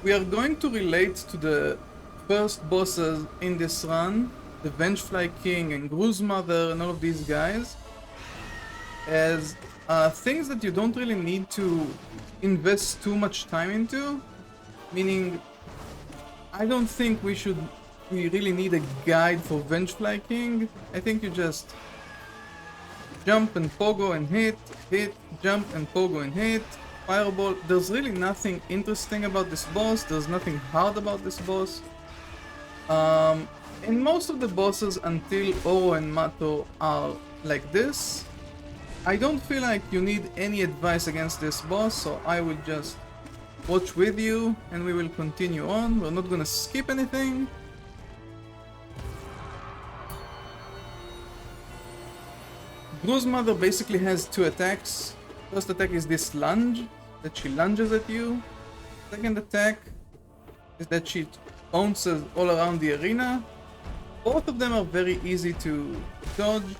we are going to relate to the first bosses in this run, the Vengefly King and Gru's Mother and all of these guys, as things that you don't really need to invest too much time into. Meaning, I don't think we really need a guide for Vengefly King. I think you just jump and pogo and hit, jump and pogo and hit, fireball. There's really nothing interesting about this boss, there's nothing hard about this boss. And most of the bosses until Oro and Mato are like this. I don't feel like you need any advice against this boss, so I will just watch with you and we will continue on. We're not gonna skip anything. Gru's Mother basically has two attacks. First attack is this lunge, that she lunges at you. Second attack is that she bounces all around the arena. Both of them are very easy to dodge.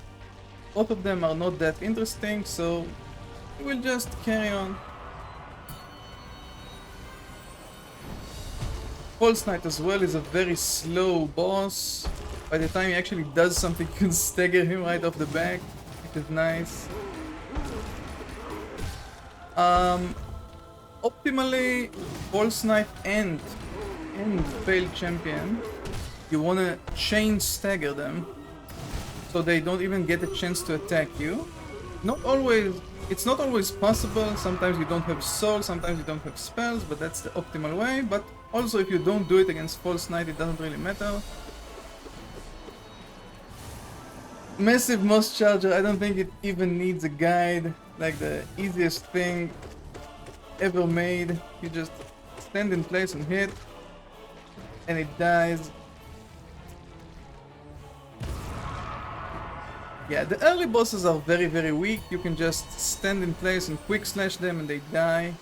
Both of them are not that interesting, so we will just carry on. False Knight as well is a very slow boss. By the time he actually does something, you can stagger him right off the back, which is nice. Optimally, False Knight and Failed Champion, you wanna chain stagger them so they don't even get a chance to attack you. It's not always possible. Sometimes you don't have soul, sometimes you don't have spells, but that's the optimal way. But also if you don't do it against False Knight, it doesn't really matter. Massive Moss Charger, I don't think it even needs a guide. Like the easiest thing ever made. You just stand in place and hit, and it dies. Yeah, the early bosses are very, very weak. You can just stand in place and quick slash them and they die.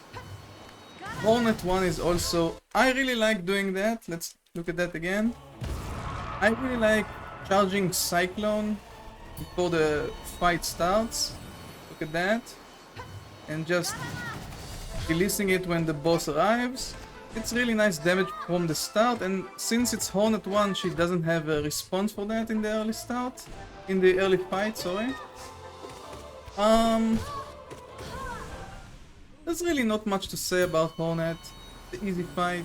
Hornet 1 is also... I really like doing that. Let's look at that again. I really like charging Cyclone before the fight starts. Look at that. And just releasing it when the boss arrives. It's really nice damage from the start, and since it's Hornet 1, she doesn't have a response for that in the early start. In the early fight, sorry. There's really not much to say about Hornet. The easy fight.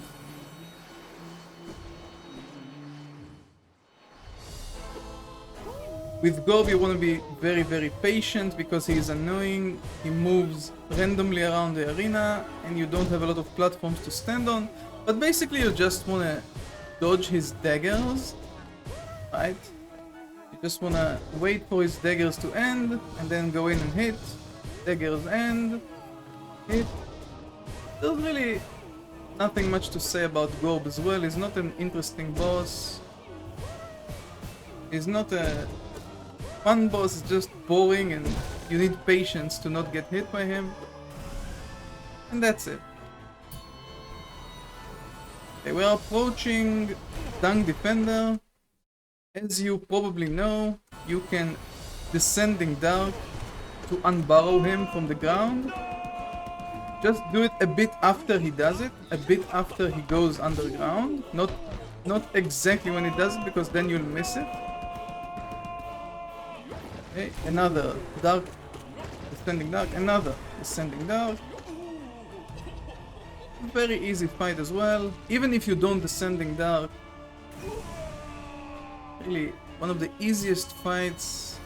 With Gob you want to be very, very patient because he is annoying. He moves randomly around the arena and you don't have a lot of platforms to stand on. But basically you just want to dodge his daggers, right? You just want to wait for his daggers to end and then go in and hit. Daggers end. Hit. There's really nothing much to say about Gob as well. He's not an interesting boss. He's not a fun boss, it's just boring and you need patience to not get hit by him. And that's it. Okay, we're approaching Dung Defender. As you probably know, you can Descending Dark to unburrow him from the ground. Just do it a bit after he does it, a bit after he goes underground. Not exactly when he does it, because then you'll miss it. Okay, another Dark, Descending Dark, another Descending Dark. Very easy fight as well. Even if you don't Descending Dark, really one of the easiest fights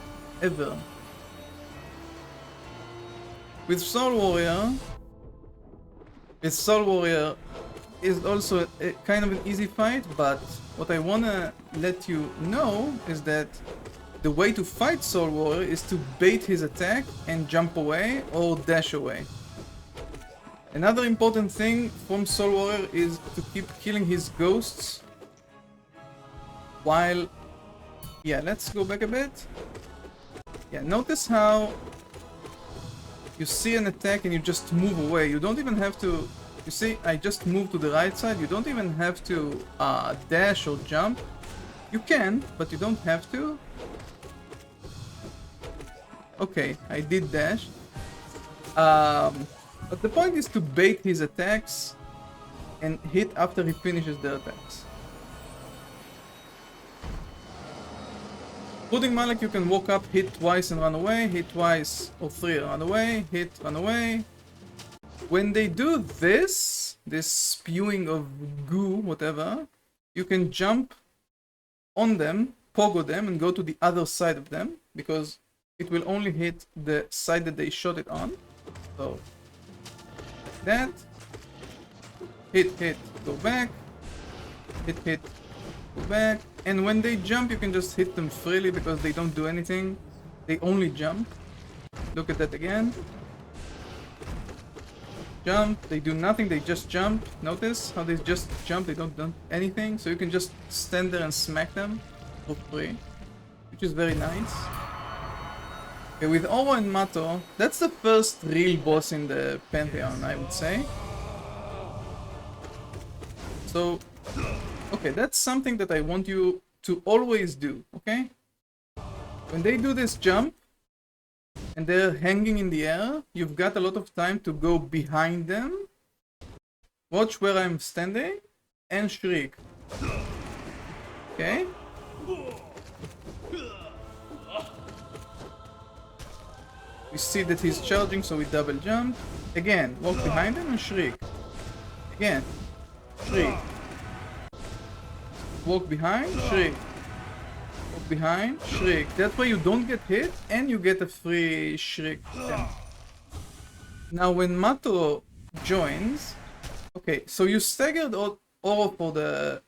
ever. With Soul Warrior is also a kind of an easy fight, but what I wanna let you know is that the way to fight Soul Warrior is to bait his attack and jump away or dash away. Another important thing from Soul Warrior is to keep killing his ghosts while... Yeah, let's go back a bit. Yeah, notice how you see an attack and you just move away. You don't even have to... You see, I just moved to the right side. You don't even have to dash or jump. You can, but you don't have to. Okay, I did dash. But the point is to bait his attacks and hit after he finishes their attacks. Brooding Malek, you can walk up, hit twice and run away, hit twice or 3 and run away, hit, run away. When they do this spewing of goo, whatever, you can jump on them, pogo them, and go to the other side of them, because it will only hit the side that they shot it on. So, that. Hit, go back. Hit, go back. And when they jump, you can just hit them freely because they don't do anything. They only jump. Look at that again. Jump, they do nothing, they just jump. Notice how they just jump, they don't do anything. So you can just stand there and smack them for free, which is very nice. Okay, with Oro and Mato, that's the first real boss in the Pantheon, I would say. So, okay, that's something that I want you to always do, okay? When they do this jump, and they're hanging in the air, you've got a lot of time to go behind them, watch where I'm standing, and shriek. Okay? We see that he's charging, so we double jump. Again, walk behind him and shriek. Again, shriek. Walk behind, shriek. Walk behind, shriek. That way you don't get hit and you get a free shriek attempt. Now when Mato joins, okay, so you staggered Oro for the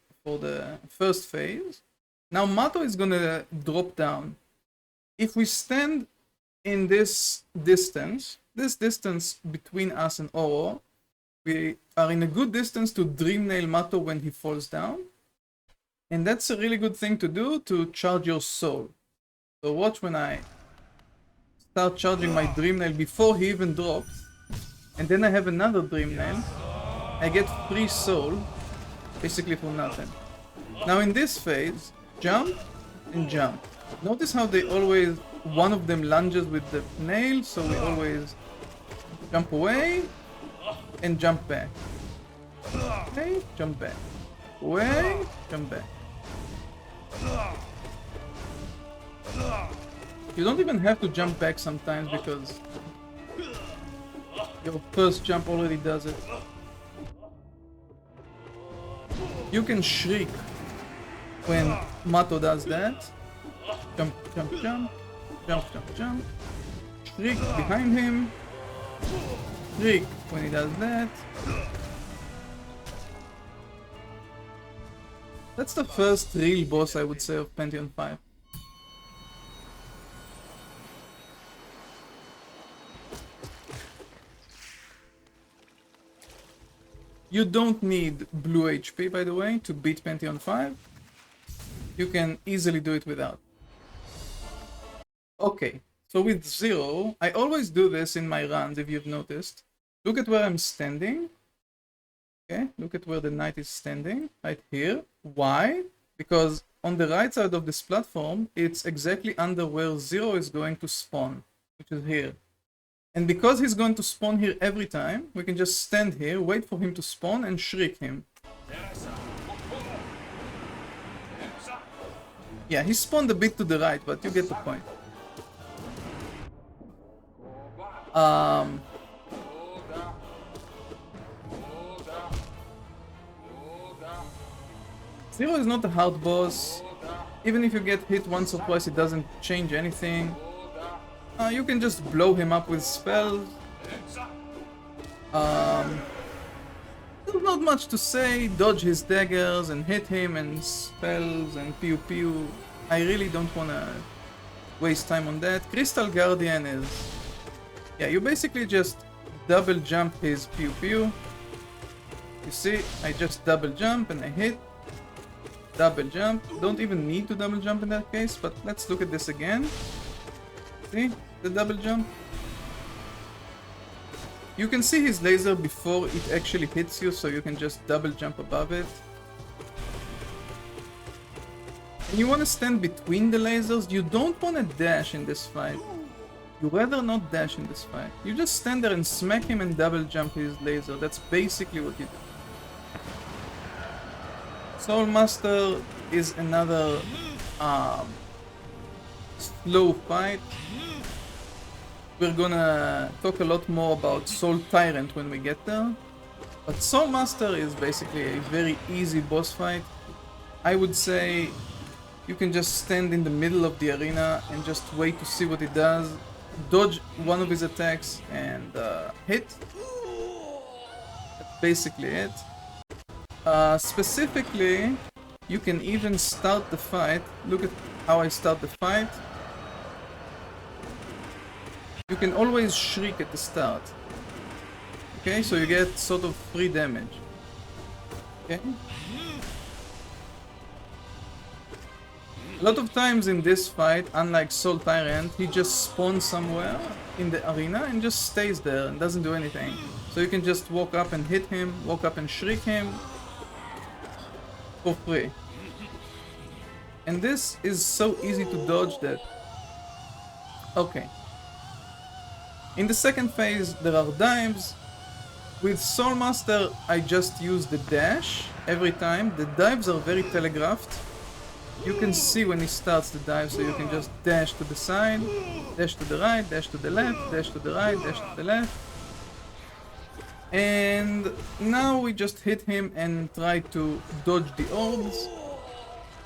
first phase. Now Mato is gonna drop down. If we stand in this distance between us and Oro, we are in a good distance to Dream Nail Mato when he falls down. And that's a really good thing to do to charge your soul. So watch when I start charging my Dream Nail before he even drops. And then I have another Dream Nail. I get free soul, basically for nothing. Now in this phase, jump and jump. Notice how they always, one of them lunges with the nail, so we always jump away and jump back. Okay, jump back. Away, jump back. You don't even have to jump back sometimes because your first jump already does it. You can shriek when Mato does that. Jump, jump, jump. Jump, jump, jump. Shriek behind him. Shriek when he does that. That's the first real boss, I would say, of Pantheon 5. You don't need blue HP, by the way, to beat Pantheon 5. You can easily do it without. Okay, so with Zero, I always do this in my runs, if you've noticed. Look at where I'm standing. Okay, look at where the knight is standing, right here. Why? Because on the right side of this platform, it's exactly under where Zero is going to spawn, which is here. And because he's going to spawn here every time, we can just stand here, wait for him to spawn, and shriek him. Yeah, he spawned a bit to the right, but you get the point. Zero is not a hard boss. Even if you get hit once or twice, it doesn't change anything. You can just blow him up with spells. There's not much to say. Dodge his daggers and hit him and spells and pew pew. I really don't wanna waste time on that. Crystal Guardian is... yeah, you basically just double jump his pew pew. You see, I just double jump and I hit. Double jump. Don't even need to double jump in that case, but let's look at this again. See the double jump? You can see his laser before it actually hits you, so you can just double jump above it. And you want to stand between the lasers. You don't want to dash in this fight. You rather not dash in this fight. You just stand there and smack him and double jump his laser. That's basically what you do. Soul Master is another slow fight. We're gonna talk a lot more about Soul Tyrant when we get there. But Soul Master is basically a very easy boss fight. I would say you can just stand in the middle of the arena and just wait to see what he does. Dodge one of his attacks and hit. That's basically it. Specifically, you can even start the fight. Look at how I start the fight. You can always shriek at the start. Okay, so you get sort of free damage. Okay. A lot of times in this fight, unlike Soul Tyrant, he just spawns somewhere in the arena and just stays there and doesn't do anything. So you can just walk up and hit him, walk up and shriek him for free. And this is so easy to dodge that... Okay. In the second phase, there are dives. With Soul Master, I just use the dash every time. The dives are very telegraphed. You can see when he starts the dive, so you can just dash to the side, dash to the right, dash to the left, dash to the right, dash to the left. And now we just hit him and try to dodge the orbs.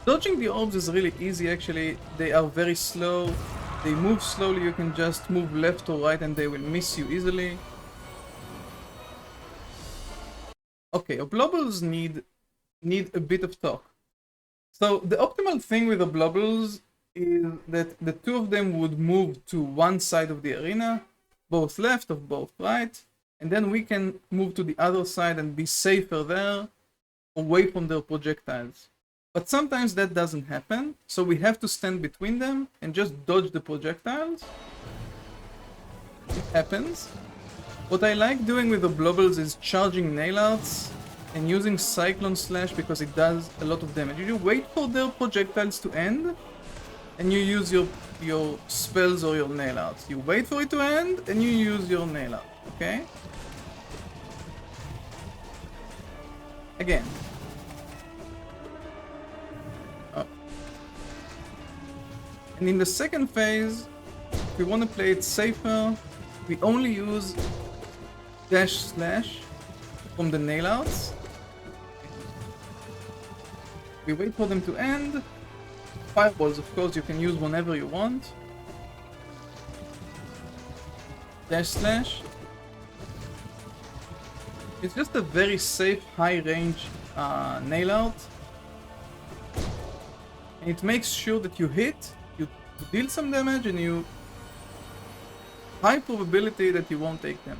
Dodging the orbs is really easy actually. They are very slow. They move slowly, you can just move left or right and they will miss you easily. Okay, Oblobbles need a bit of talk. So the optimal thing with Oblobbles is that the two of them would move to one side of the arena, both left or both right, and then we can move to the other side and be safer there, away from their projectiles. But sometimes that doesn't happen, so we have to stand between them and just dodge the projectiles. It happens. What I like doing with the Oblobbles is charging nail arts and using Cyclone Slash because it does a lot of damage. You wait for their projectiles to end and you use your spells or your nail arts. You wait for it to end and you use your nail art, okay? Again. Oh. And in the second phase, if we want to play it safer, we only use dash slash from the nail arts. We wait for them to end. Fireballs, of course, you can use whenever you want. Dash slash. It's just a very safe, high range nail art. And it makes sure that you hit, you deal some damage, and you high probability that you won't take them.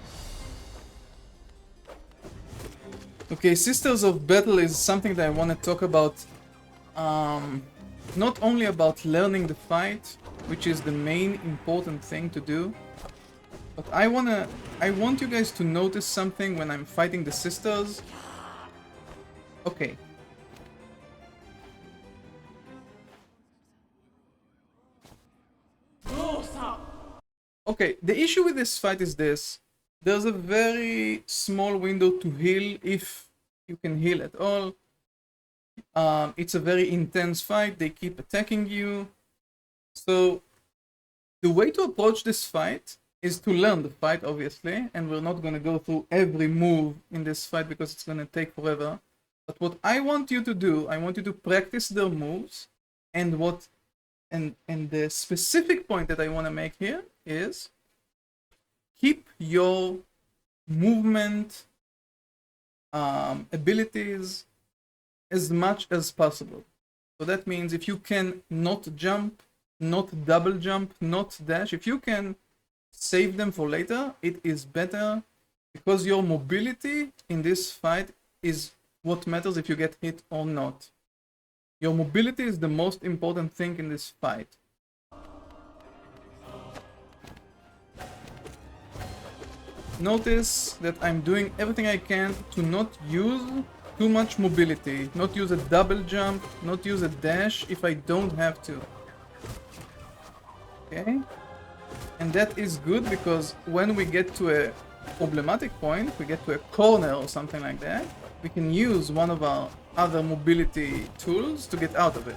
Okay, Sisters of Battle is something that I want to talk about. Not only about learning the fight, which is the main important thing to do, but I want you guys to notice something when I'm fighting the sisters. Okay. Okay, the issue with this fight is this. There's a very small window to heal, if you can heal at all. It's a very intense fight, they keep attacking you. So, the way to approach this fight is to learn the fight, obviously, and we're not going to go through every move in this fight because it's going to take forever. But what I want you to do, I want you to practice their moves, and the specific point that I want to make here is keep your movement abilities as much as possible. So that means if you can not jump, not double jump, not dash, if you can save them for later, it is better, because your mobility in this fight is what matters if you get hit or not. Your mobility is the most important thing in this fight. Notice that I'm doing everything I can to not use too much mobility, not use a double jump, not use a dash if I don't have to. Okay? And that is good because when we get to a problematic point, we get to a corner or something like that, we can use one of our other mobility tools to get out of it.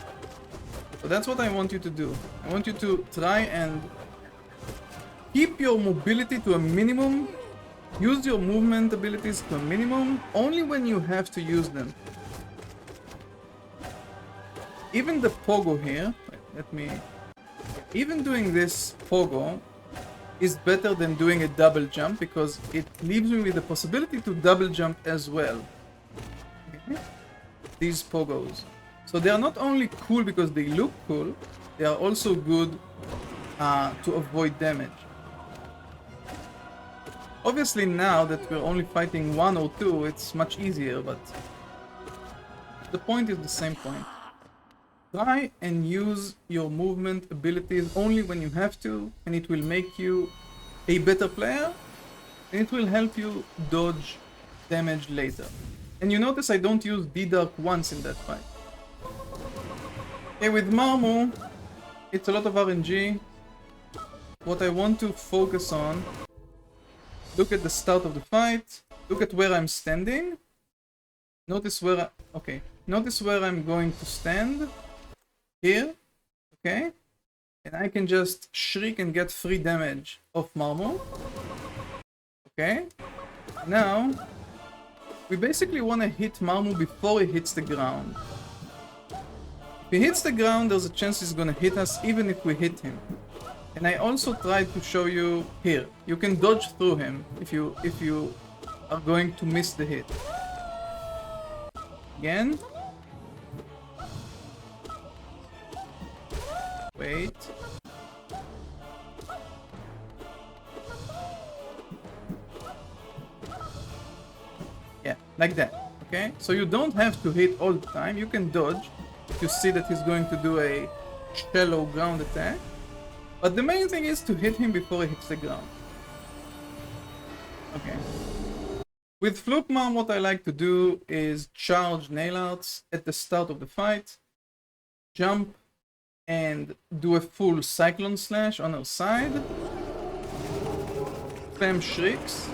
So that's what I want you to do. I want you to try and keep your mobility to a minimum. Use your movement abilities to a minimum only when you have to use them. Even the pogo here, even doing this pogo is better than doing a double jump because it leaves me with the possibility to double jump as well. Okay? These pogos. So they are not only cool because they look cool, they are also good to avoid damage. Obviously now that we're only fighting one or two, it's much easier, but the point is the same point. Try and use your movement abilities only when you have to, and it will make you a better player, and it will help you dodge damage later. And you notice I don't use D-Dark once in that fight. Okay, with Marmu, it's a lot of RNG. What I want to focus on, look at the start of the fight, look at where I'm standing. Notice where I'm going to stand. Here, okay? And I can just shriek and get free damage of Marmu. Okay? Now, we basically want to hit Marmu before he hits the ground. If he hits the ground, there's a chance he's gonna hit us even if we hit him. And I also tried to show you here. You can dodge through him if you are going to miss the hit. Again. Wait. Yeah, like that. Okay? So you don't have to hit all the time. You can dodge. You see that he's going to do a shallow ground attack. But the main thing is to hit him before he hits the ground. Okay. With Fluke Mom, what I like to do is charge nail arts at the start of the fight. Jump and do a full Cyclone Slash on her side. Spam Shrieks.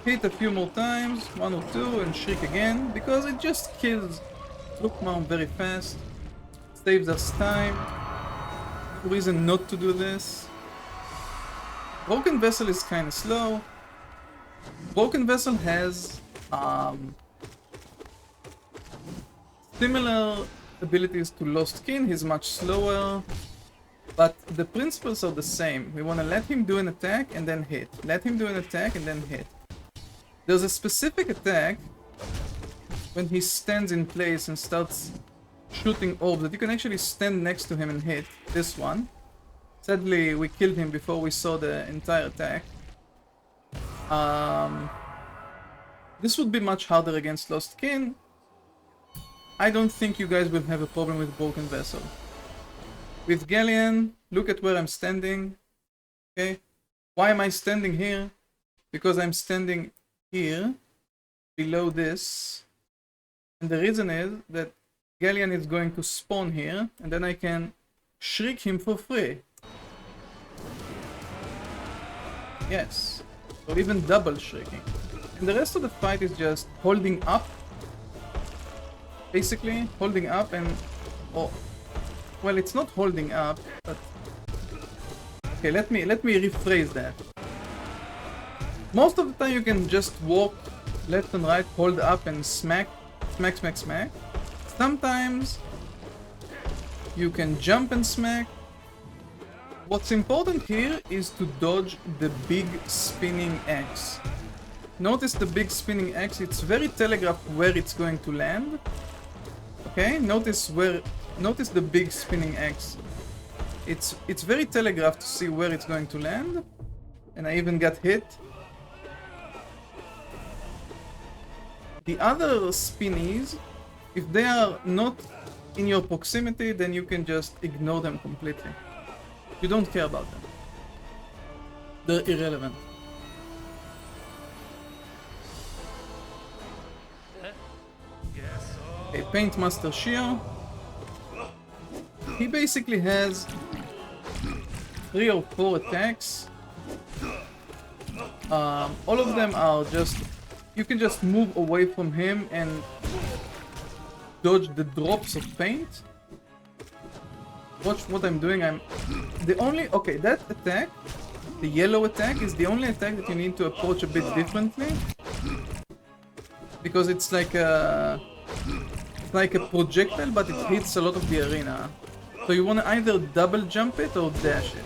Hit a few more times, one or two, and shriek again, because it just kills Fluke Mom very fast. Saves us time. No reason not to do this. Broken Vessel is kinda slow. Broken Vessel has similar abilities to Lost Kin. He's much slower, but the principles are the same. We want to let him do an attack and then hit. Let him do an attack and then hit. There's a specific attack when he stands in place and starts shooting orbs that you can actually stand next to him and hit. This one. Sadly, we killed him before we saw the entire attack. This would be much harder against Lost Kin. I don't think you guys will have a problem with Broken Vessel. With Galleon, look at where I'm standing. Okay? Why am I standing here? Because I'm standing here, below this. And the reason is that Galleon is going to spawn here, and then I can shriek him for free. Yes. Or even double shrieking. And the rest of the fight is just holding up. Basically, holding up and... oh, well, it's not holding up, but... okay, let me rephrase that. Most of the time you can just walk left and right, hold up and smack. Smack, smack, smack. Sometimes you can jump and smack. What's important here is to dodge the big spinning axe. Notice the big spinning axe, it's very telegraphed where it's going to land. Okay, notice the big spinning axe. It's very telegraphed to see where it's going to land. And I even got hit. The other spinnies, if they are not in your proximity, then you can just ignore them completely. You don't care about them. They're irrelevant. Okay, Paint Master Shear. He basically has 3 or 4 attacks. All of them are just... You can just move away from him and dodge the drops of paint. Watch what I'm doing. Okay, that attack, the yellow attack, is the only attack that you need to approach a bit differently. Because it's like a projectile, but it hits a lot of the arena. So you want to either double jump it or dash it.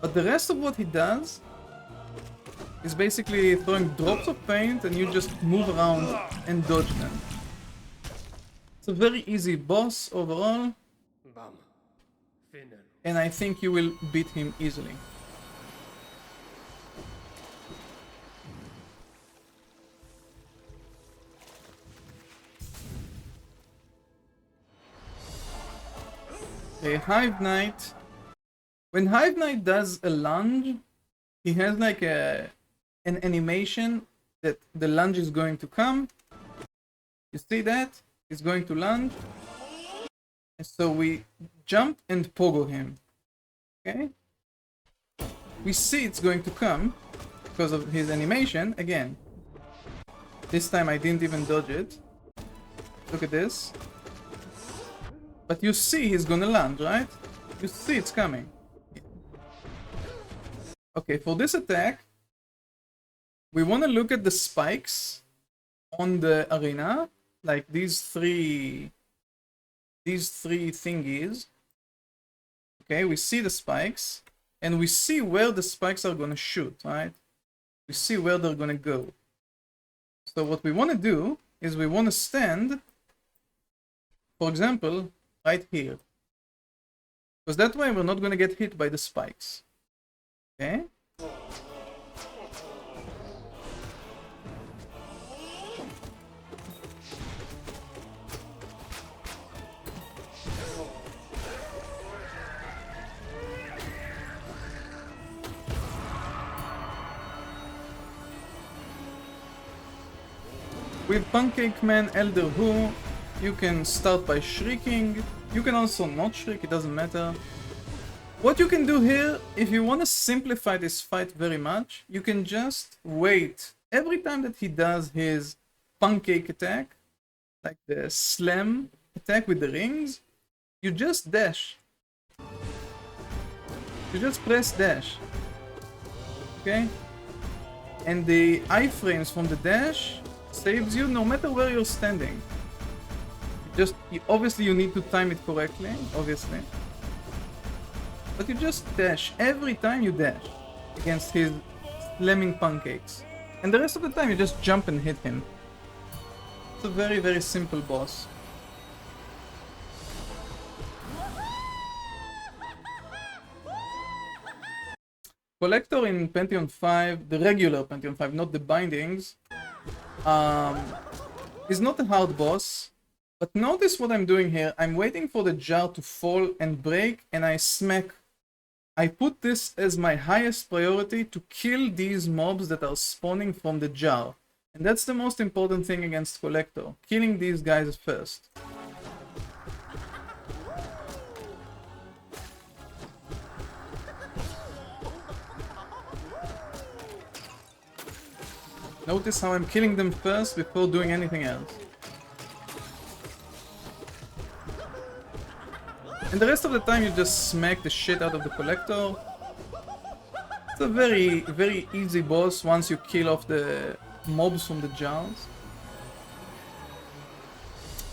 But the rest of what he does is basically throwing drops of paint and you just move around and dodge them. It's a very easy boss overall. And I think you will beat him easily. Okay, Hive Knight. When Hive Knight does a lunge, he has like an animation that the lunge is going to come. You see that? He's going to lunge. And so we jump and pogo him. Okay? We see it's going to come because of his animation. Again, this time I didn't even dodge it. Look at this. But you see he's gonna land, right? You see it's coming. Okay, for this attack, we want to look at the spikes on the arena, like these three thingies. Okay, we see the spikes, and we see where the spikes are gonna shoot, right? We see where they're gonna go. So what we want to do is we want to stand, for example, right here. Because that way we're not gonna get hit by the spikes. Okay? With Pancake Man Elder Who, you can start by shrieking. You can also not shriek, it doesn't matter. What you can do here, if you want to simplify this fight very much, you can just wait. Every time that he does his pancake attack, like the slam attack with the rings, you just dash. You just press dash. Okay? And the iframes from the dash saves you no matter where you're standing. Obviously you need to time it correctly, obviously. But you just dash every time you dash against his slamming pancakes. And the rest of the time you just jump and hit him. It's a very, very simple boss. Collector in Pantheon 5, the regular Pantheon 5, not the bindings, is not a hard boss. But notice what I'm doing here. I'm waiting for the jar to fall and break, and I smack. I put this as my highest priority to kill these mobs that are spawning from the jar. And that's the most important thing against Collector. Killing these guys first. Notice how I'm killing them first before doing anything else. And the rest of the time you just smack the shit out of the Collector. It's a very, very easy boss once you kill off the mobs from the jars.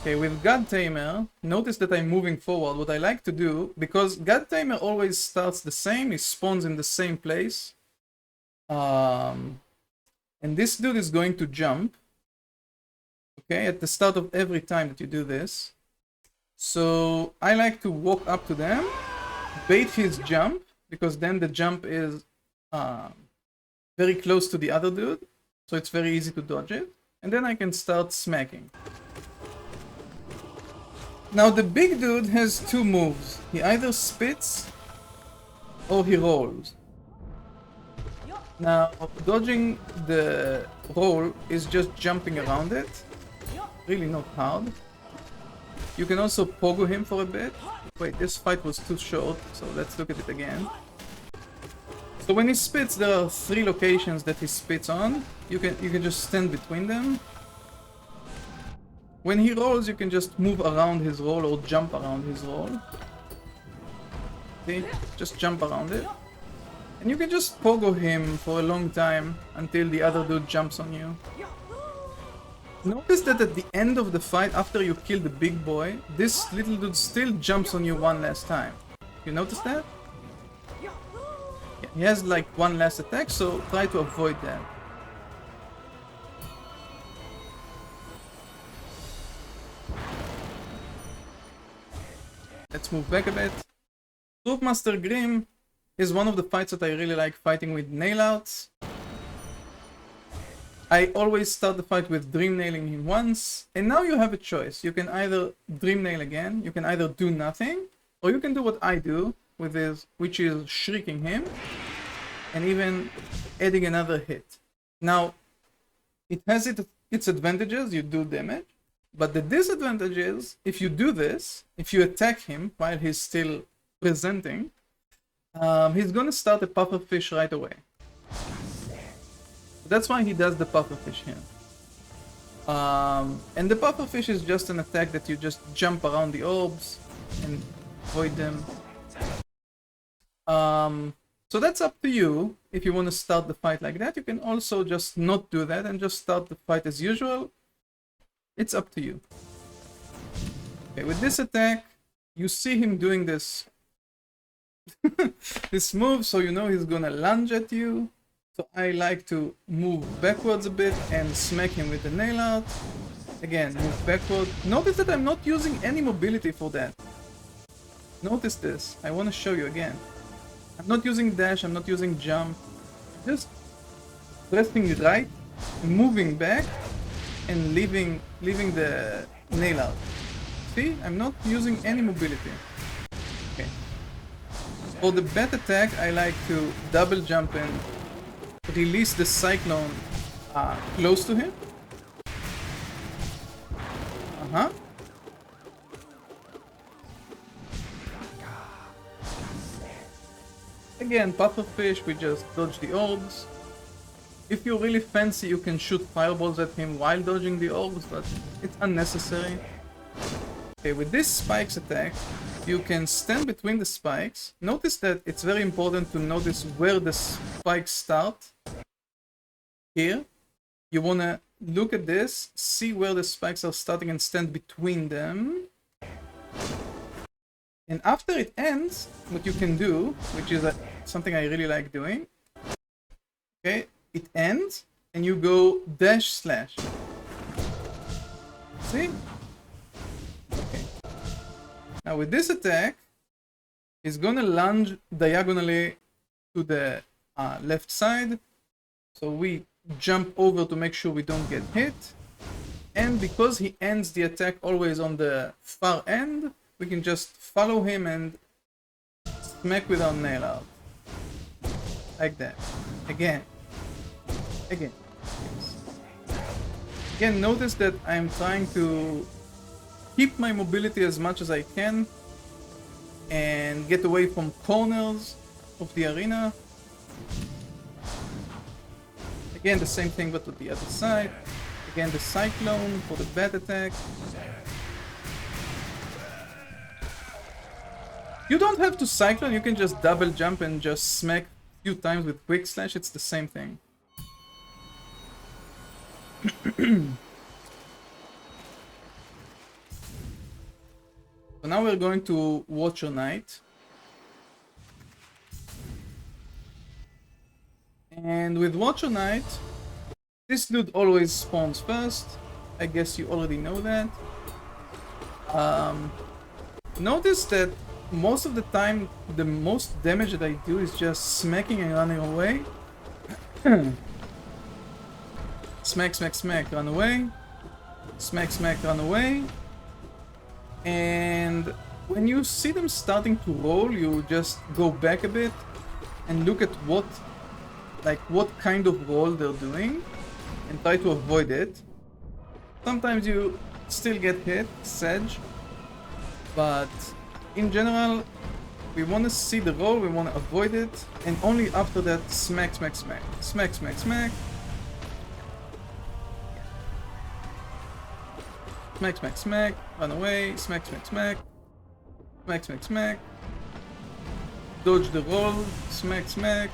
Okay, with God Tamer, notice that I'm moving forward. What I like to do, because God Tamer always starts the same, he spawns in the same place. And this dude is going to jump. Okay, at the start of every time that you do this. So I like to walk up to them, bait his jump, because then the jump is very close to the other dude, so it's very easy to dodge it, and then I can start smacking. Now the big dude has two moves. He either spits or he rolls. Now dodging the roll is just jumping around it, really not hard. You can also pogo him for a bit. Wait, this fight was too short, so let's look at it again. So when he spits, there are 3 locations that he spits on. You can just stand between them. When he rolls, you can just move around his roll or jump around his roll. See? Just jump around it. And you can just pogo him for a long time until the other dude jumps on you. Notice that at the end of the fight, after you kill the big boy, this little dude still jumps on you one last time. You notice that? Yeah, he has like one last attack, so try to avoid that. Let's move back a bit. Troopmaster Grim is one of the fights that I really like fighting with nailouts. I always start the fight with dream nailing him once, and now you have a choice. You can either dream nail again, you can either do nothing, or you can do what I do with this, which is shrieking him and even adding another hit. Now, it has its advantages, you do damage, but the disadvantage is if you do this, if you attack him while he's still presenting, he's gonna start a pufferfish right away. That's why he does the pufferfish here. And the pufferfish is just an attack that you just jump around the orbs and avoid them. So that's up to you. If you want to start the fight like that, you can also just not do that and just start the fight as usual. It's up to you. Okay, with this attack, you see him doing this this move, so you know he's gonna lunge at you. So I like to move backwards a bit and smack him with the nail out. Again, move backward. Notice that I'm not using any mobility for that. Notice this. I want to show you again. I'm not using dash, I'm not using jump. Just pressing right, moving back, and leaving the nail out. See? I'm not using any mobility. Okay. For the bat attack, I like to double jump and release the cyclone close to him. Again, pufferfish, we just dodge the orbs. If you're really fancy, you can shoot fireballs at him while dodging the orbs, but it's unnecessary. Okay, with this spikes attack, you can stand between the spikes. Notice that it's very important to notice where the spikes start. Here, you wanna look at this, see where the spikes are starting and stand between them. And after it ends, what you can do, which is something I really like doing, okay, it ends and you go dash slash. See? Okay. Now with this attack, he's gonna lunge diagonally to the left side. So we jump over to make sure we don't get hit. And because he ends the attack always on the far end, we can just follow him and smack with our nail out. Like that. Again. Again. Again, notice that I'm trying to keep my mobility as much as I can and get away from corners of the arena. Again, the same thing but with the other side. Again, the cyclone for the bat attack. You don't have to cyclone, you can just double jump and just smack a few times with quick slash, it's the same thing. So now we're going to Watcher Knight. And with Watcher Knight, this dude always spawns first. I guess you already know that. Notice that most of the time, the most damage that I do is just smacking and running away. Smack, smack, smack, run away. Smack, smack, run away. And when you see them starting to roll, you just go back a bit and look at what kind of roll they're doing and try to avoid it. Sometimes you still get hit, sedge, but in general, We want to see the roll, we want to avoid it, and only after that smack, smack, smack. Smack, smack, smack. Smack, smack, smack. Run away. Smack, smack, smack. Smack, smack, smack. Dodge the roll. Smack, smack.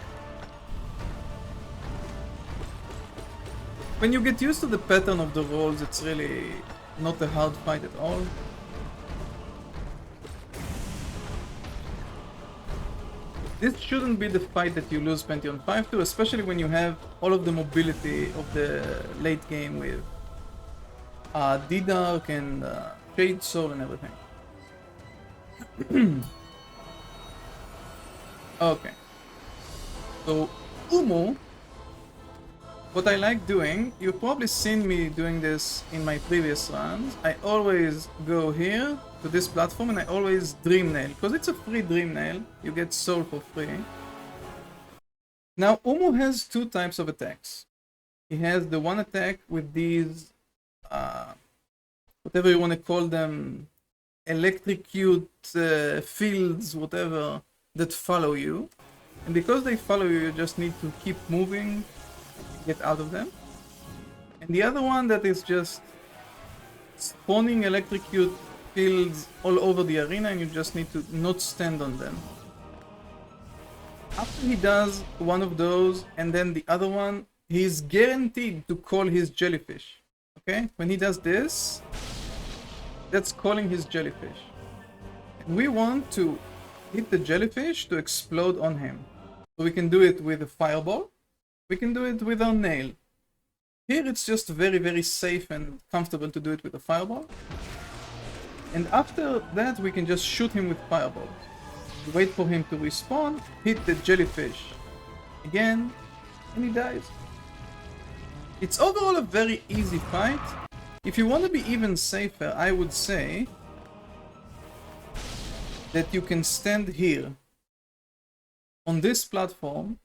When you get used to the pattern of the rolls, it's really not a hard fight at all. This shouldn't be the fight that you lose Pantheon 5 to, especially when you have all of the mobility of the late game with D-Dark and Shade Soul and everything. Okay. So, Umu, what I like doing, you've probably seen me doing this in my previous runs. I always go here to this platform and I always Dream Nail, because it's a free Dream Nail. You get soul for free. Now, Umu has two types of attacks. He has the one attack with these, whatever you want to call them, electrocute fields, whatever, that follow you. And because they follow you, you just need to keep moving, get out of them. And the other one that is just spawning electrocute fields all over the arena, and you just need to not stand on them. After he does one of those and then the other one, he's guaranteed to call his jellyfish. Okay? When he does this, that's calling his jellyfish. And we want to hit the jellyfish to explode on him. So we can do it with a fireball. We can do it with our nail. Here it's just very, very safe and comfortable to do it with a fireball. And after that we can just shoot him with fireballs. Wait for him to respawn, hit the jellyfish again, and he dies. It's overall a very easy fight. If you want to be even safer, I would say that you can stand here on this platform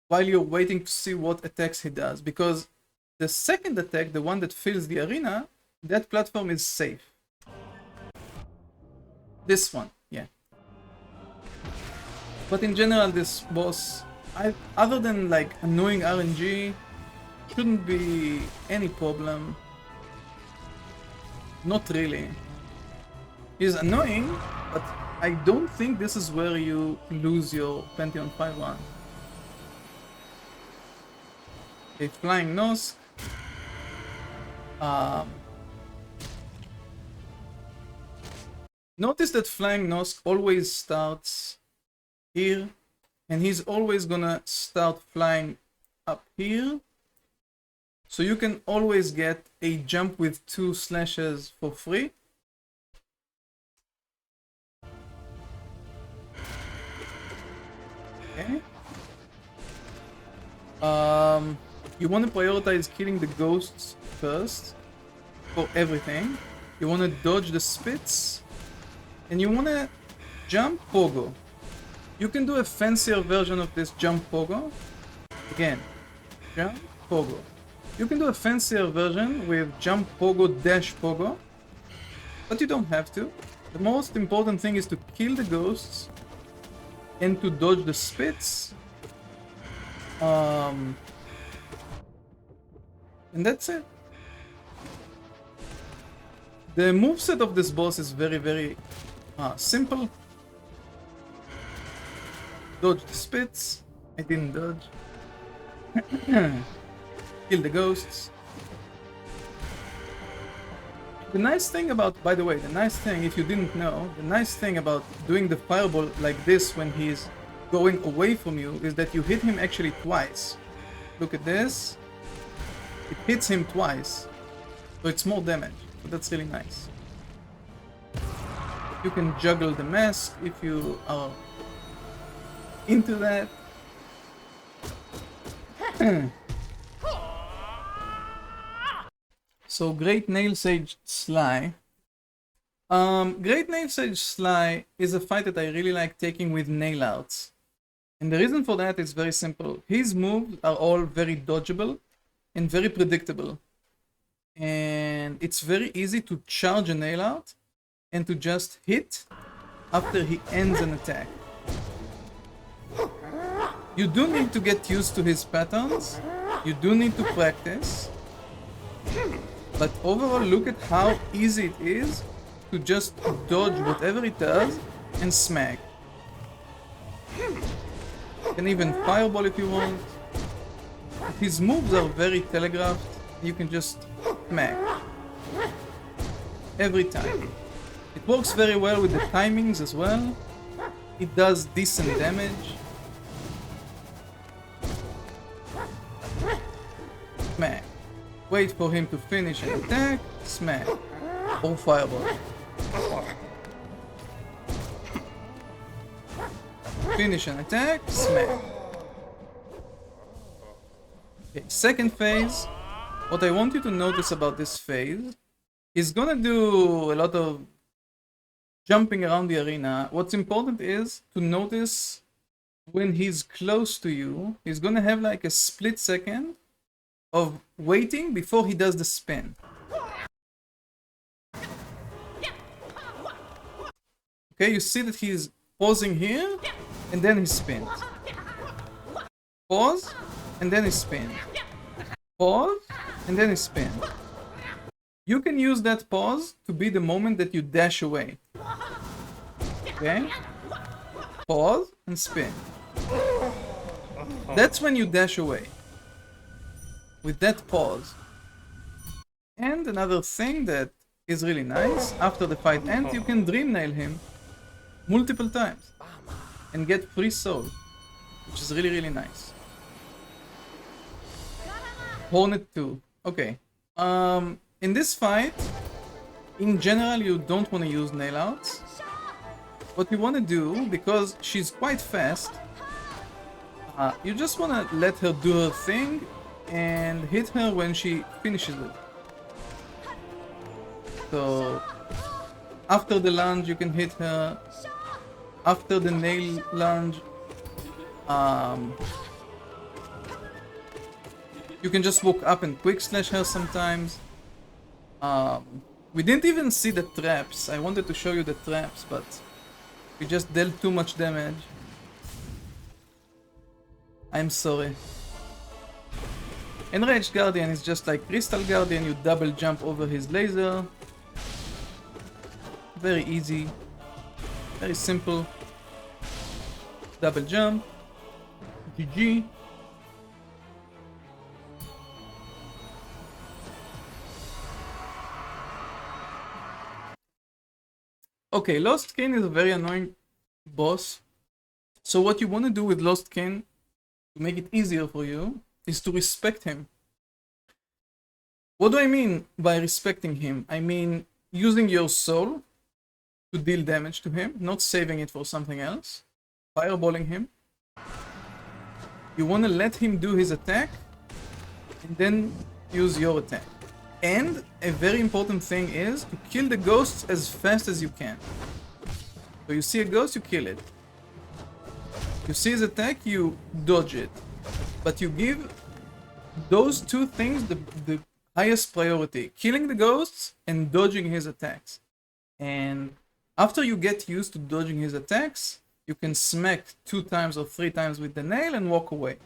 while you're waiting to see what attacks he does, because the second attack, the one that fills the arena, that platform is safe. This one, yeah. But in general, this boss, other than like annoying RNG, shouldn't be any problem. Not really. He's annoying, but I don't think this is where you lose your Pantheon 5-1. Okay, Flying Nosk. Notice that Flying Nosk always starts here, and he's always gonna start flying up here. So you can always get a jump with 2 slashes for free. Okay. You want to prioritize killing the ghosts first for everything. You want to dodge the spits, and you want to jump pogo. You can do a fancier version of this jump pogo. Again, jump pogo. You can do a fancier version with jump pogo dash pogo, but you don't have to. The most important thing is to kill the ghosts and to dodge the spits. And that's it. The moveset of this boss is very, very simple. Dodge the spits. I didn't dodge. Kill the ghosts. The nice thing about, by the way, the nice thing, if you didn't know, the nice thing about doing the fireball like this when he's going away from you is that you hit him actually twice. Look at this. It hits him twice. So it's more damage. So that's really nice. You can juggle the mask if you are into that. So Great Nail Sage Sly. Great Nail Sage Sly is a fight that I really like taking with nail outs. And the reason for that is very simple. His moves are all very dodgeable and very predictable. And it's very easy to charge a nail out and to just hit after he ends an attack. You do need to get used to his patterns, you do need to practice, but overall look at how easy it is to just dodge whatever it does and smack. You can even fireball if you want. His moves are very telegraphed, you can just smack. Every time. It works very well with the timings as well. It does decent damage. Smack. Wait for him to finish an attack, smack. Or fireball. Finish an attack, smack. Okay, second phase. What I want you to notice about this phase, he's gonna do a lot of jumping around the arena. What's important is to notice when he's close to you, he's gonna have like a split second of waiting before he does the spin. Okay, you see that he's pausing here, and then he spins. Pause, and then he spins. Pause, and then he spins. You can use that pause to be the moment that you dash away. Okay? Pause and spin. That's when you dash away. With that pause. And another thing that is really nice, after the fight ends, you can dream nail him multiple times and get free soul, which is really, really nice. Hornet 2. Okay. In this fight, in general, you don't want to use nail outs. What you want to do, because she's quite fast, you just want to let her do her thing and hit her when she finishes it. So, after the lunge, you can hit her. After the nail lunge, you can just walk up and quick slash her sometimes. We didn't even see the traps. I wanted to show you the traps, but we just dealt too much damage. I'm sorry. Enraged Guardian is just like Crystal Guardian, you double jump over his laser. Very easy. Very simple. Double jump. GG. Okay, Lost Kin is a very annoying boss. So what you want to do with Lost Kin, to make it easier for you, is to respect him. What do I mean by respecting him? I mean using your soul to deal damage to him, not saving it for something else. Fireballing him. You want to let him do his attack, and then use your attack. And a very important thing is to kill the ghosts as fast as you can. So you see a ghost, you kill it. You see his attack, you dodge it. But you give those two things the highest priority. Killing the ghosts and dodging his attacks. And after you get used to dodging his attacks, you can smack 2 times or 3 times with the nail and walk away.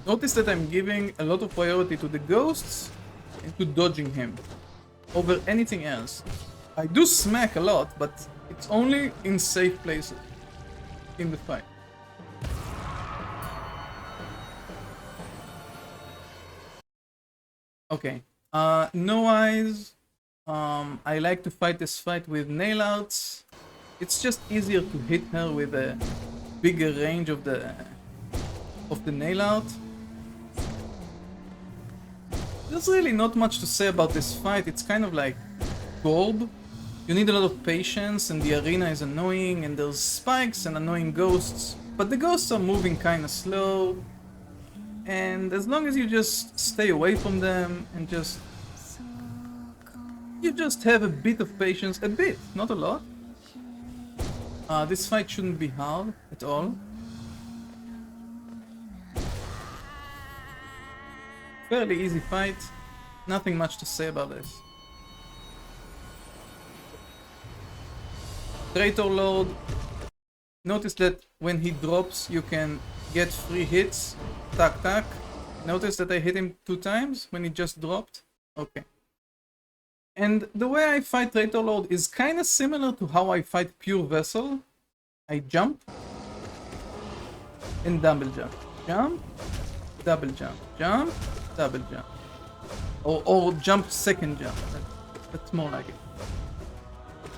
Notice that I'm giving a lot of priority to the ghosts and to dodging him over anything else. I do smack a lot, but it's only in safe places in the fight. Okay, no eyes. I like to fight this fight with nail outs. It's just easier to hit her with a bigger range of the nail out. There's really not much to say about this fight. It's kind of like Gorb. You need a lot of patience, and the arena is annoying, and there's spikes and annoying ghosts. But the ghosts are moving kinda slow. And as long as you just stay away from them and you just have a bit of patience, a bit, not a lot. This fight shouldn't be hard at at all. Fairly easy fight. Nothing much to say about this. Traitor Lord. Notice that when he drops, you can get free hits. Tac tac. Notice that I hit him 2 times when he just dropped. Okay. And the way I fight Traitor Lord is kind of similar to how I fight Pure Vessel. I jump and double jump. Jump, double jump. Jump, double jump. Or jump second jump. That's more like it.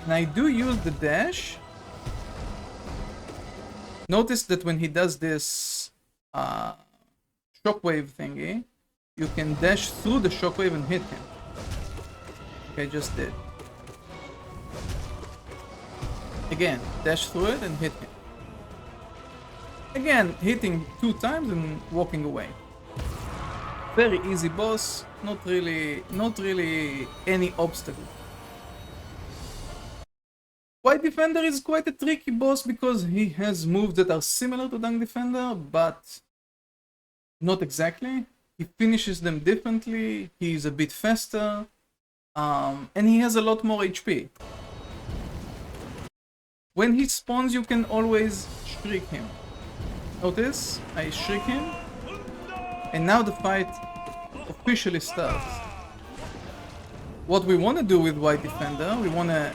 And I do use the dash. Notice that when he does this shockwave thingy, you can dash through the shockwave and hit him. Okay, I just did. Again, dash through it and hit him. Again, hitting 2 times and walking away. Very easy boss, not really any obstacle. White Defender is quite a tricky boss because he has moves that are similar to Dunk Defender, but not exactly. He finishes them differently, he's a bit faster, and he has a lot more HP. When he spawns, you can always shriek him. Notice, I shriek him, and now the fight officially starts. What we want to do with White Defender, we want to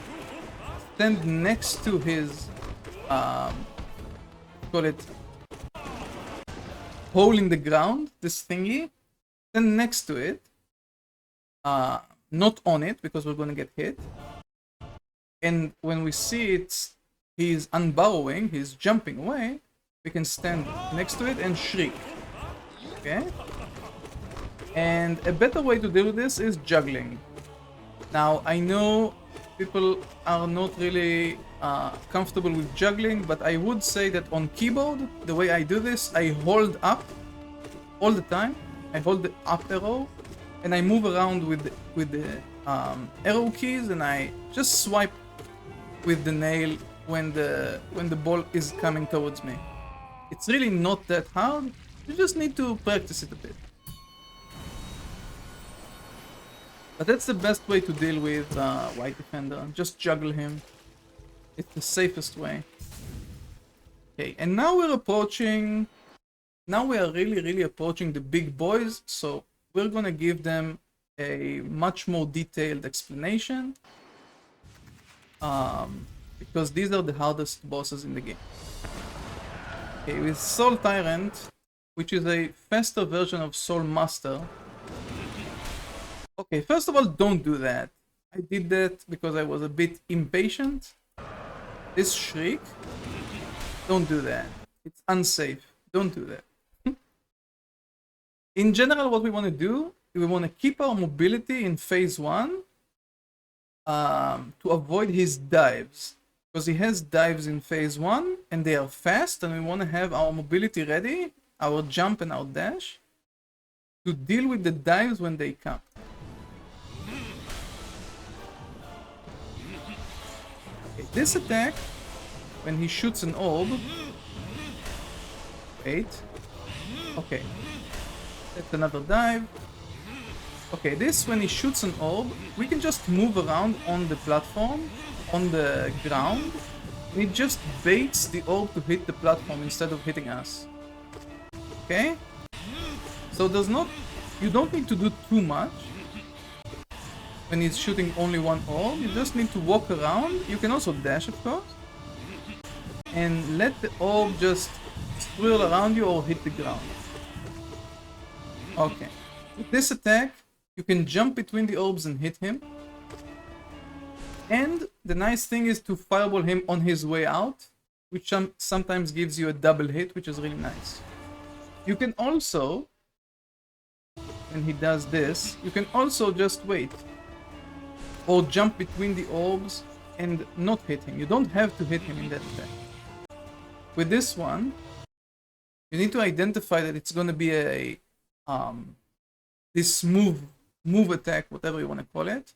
stand next to his, call it, hole in the ground, this thingy, stand next to it, not on it, because we're going to get hit. And when we see it, he's unburrowing, he's jumping away, we can stand next to it and shriek. Okay? And a better way to deal with this is juggling. Now, I know people are not really comfortable with juggling, but I would say that on keyboard, the way I do this, I hold up all the time. I hold the up arrow, and I move around with the arrow keys, and I just swipe with the nail when the ball is coming towards me. It's really not that hard. You just need to practice it a bit. But that's the best way to deal with White Defender. Just juggle him. It's the safest way. Okay, and now we're approaching... Now we are really approaching the big boys, so we're gonna give them a much more detailed explanation. Because these are the hardest bosses in the game. Okay, with Soul Tyrant, which is a faster version of Soul Master. Okay, first of all, don't do that. I did that because I was a bit impatient. This shriek, don't do that. It's unsafe. Don't do that. In general, what we want to do, we want to keep our mobility in phase 1 to avoid his dives. Because he has dives in phase 1 and they are fast, and we want to have our mobility ready, our jump and our dash, to deal with the dives when they come. Okay, this attack, when he shoots an orb, wait, okay, that's another dive. Okay, this, when he shoots an orb, we can just move around on the platform, on the ground, and it just baits the orb to hit the platform instead of hitting us. Okay? So you don't need to do too much when he's shooting only one orb. You just need to walk around. You can also dash, of course, and let the orb just swirl around you or hit the ground. Okay. With this attack, you can jump between the orbs and hit him. And the nice thing is to fireball him on his way out, which sometimes gives you a double hit, which is really nice. You can also, when he does this, you can also just wait or jump between the orbs and not hit him. You don't have to hit him in that attack. With this one, you need to identify that it's going to be a this move attack, whatever you want to call it.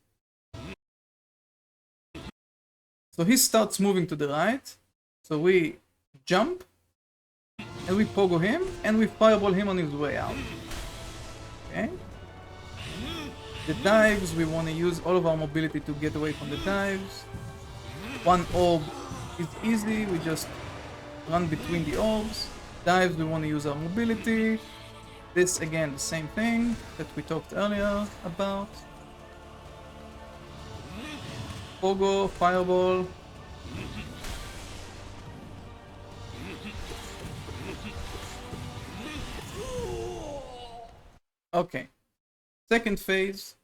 So he starts moving to the right, so we jump and we pogo him, and we fireball him on his way out. Okay? The dives, we want to use all of our mobility to get away from the dives. One orb is easy, we just run between the orbs. Dives, we want to use our mobility. This, again, the same thing that we talked earlier about. Pogo, fireball. Okay. Second phase.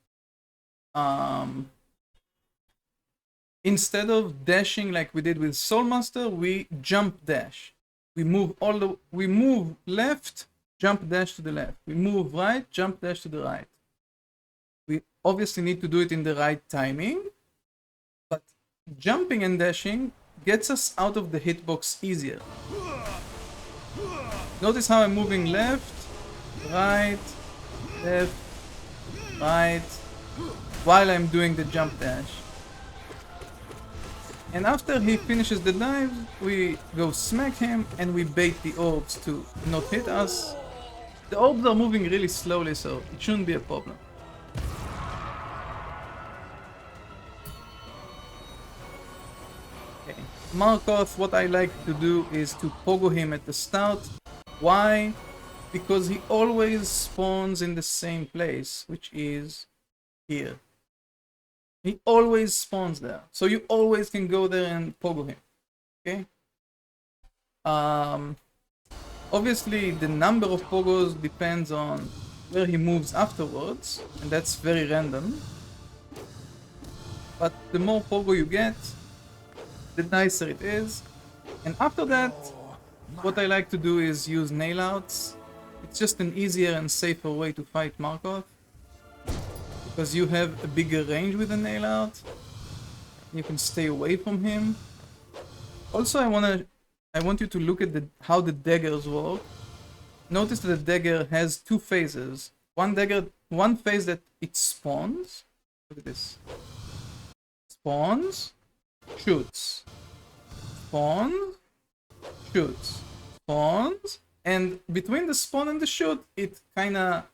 Instead of dashing like we did with Soulmaster, we jump dash. We move left, jump dash to the left. We move right, jump dash to the right. We obviously need to do it in the right timing, but jumping and dashing gets us out of the hitbox easier. Notice how I'm moving left, right, left, right, while I'm doing the jump dash. And after he finishes the dive, we go smack him and we bait the orbs to not hit us. The orbs are moving really slowly, so it shouldn't be a problem. Okay. Markov, what I like to do is to pogo him at the start. Why? Because he always spawns in the same place, which is here. He always spawns there, so you always can go there and pogo him. Okay. Obviously, the number of pogos depends on where he moves afterwards, and that's very random. But the more pogo you get, the nicer it is. And after that, what I like to do is use nail outs. It's just an easier and safer way to fight Markov, because you have a bigger range with a nail out. You can stay away from him. Also, I want you to look at how the daggers work. Notice that the dagger has two phases. One phase that it spawns. Look at this. Spawns, shoots. Spawns, shoots. Spawns, and between the spawn and the shoot, it kinda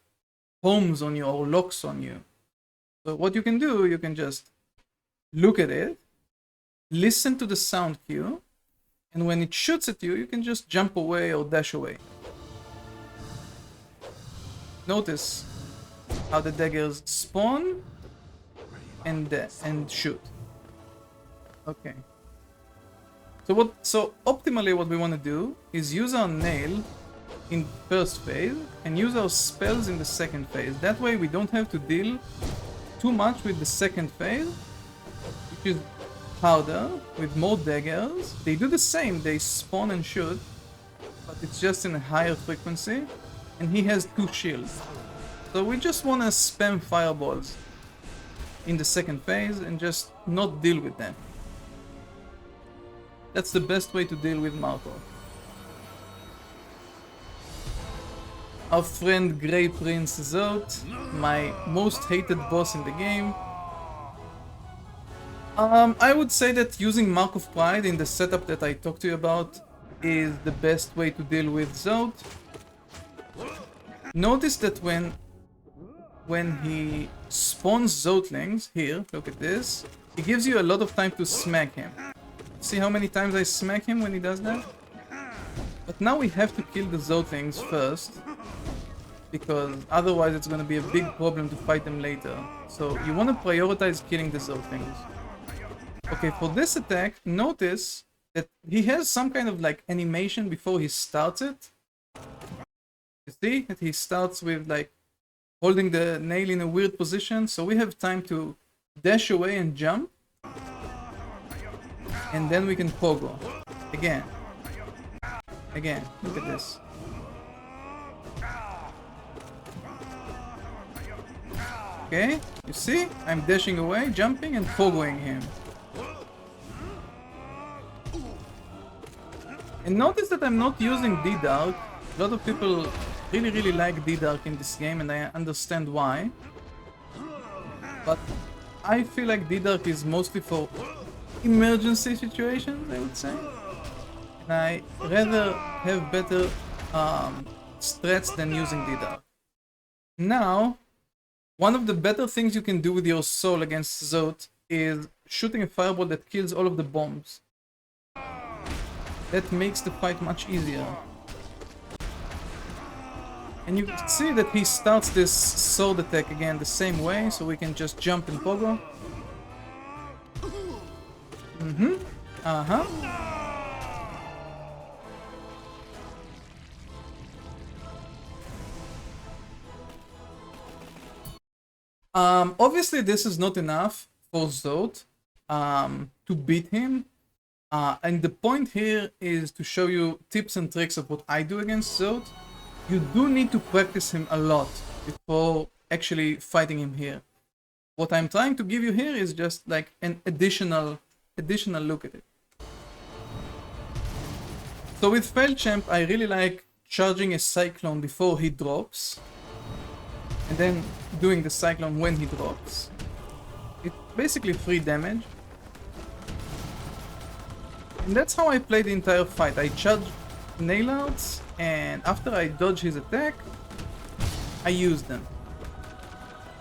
homes on you or locks on you. So what you can do, you can just look at it, listen to the sound cue, and when it shoots at you, you can just jump away or dash away. Notice how the daggers spawn and shoot. Okay. So optimally what we want to do is use our nail in first phase and use our spells in the second phase. That way we don't have to deal too much with the second phase, which is harder, with more daggers. They do the same, they spawn and shoot, but it's just in a higher frequency, and he has two shields. So we just want to spam fireballs in the second phase and just not deal with them. That's the best way to deal with Markov. Our friend Grey Prince Zot, my most hated boss in the game. I would say that using Mark of Pride in the setup that I talked to you about is the best way to deal with Zot. Notice that when he spawns Zotlings, here, look at this, he gives you a lot of time to smack him. See how many times I smack him when he does that? But now we have to kill the Zotlings first, because otherwise it's going to be a big problem to fight them later. So you want to prioritize killing the Zotlings. Okay, for this attack, notice that he has some kind of like animation before he starts it. You see that he starts with like holding the nail in a weird position, so we have time to dash away and jump. And then we can pogo. Again. Again, look at this. Okay, you see? I'm dashing away, jumping, and pogoing him. And notice that I'm not using D-Dark. A lot of people really like D-Dark in this game, and I understand why. But I feel like D-Dark is mostly for emergency situations, I would say. And I rather have better strats than using the dark. Now, one of the better things you can do with your soul against Zot is shooting a fireball that kills all of the bombs. That makes the fight much easier. And you can see that he starts this sword attack again the same way, so we can just jump and pogo. Obviously this is not enough for Zot to beat him. And the point here is to show you tips and tricks of what I do against Zot. You do need to practice him a lot before actually fighting him here. What I'm trying to give you here is just like an additional look at it. So with Feldchamp, I really like charging a Cyclone before he drops, and then doing the Cyclone when he drops. It's basically free damage. And that's how I play the entire fight. I charge nail outs, and after I dodge his attack, I use them.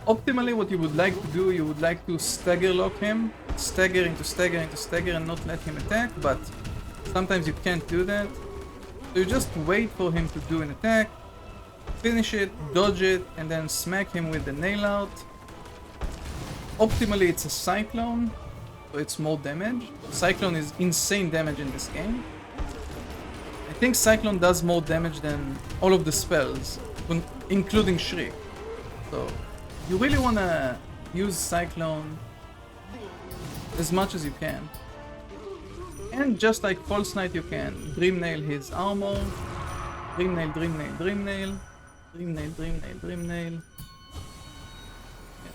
Optimally, what you would like to do, you would like to stagger lock him, stagger into stagger into stagger, and not let him attack, but sometimes you can't do that. So you just wait for him to do an attack, finish it, dodge it, and then smack him with the nail out. Optimally, it's a Cyclone, so it's more damage. Cyclone is insane damage in this game. I think Cyclone does more damage than all of the spells, including Shriek. So you really want to use Cyclone as much as you can. And just like False Knight, you can Dream Nail his armor. Dream Nail, Dream Nail, Dream Nail. Dream Nail, Dream Nail, Dream Nail. Yeah.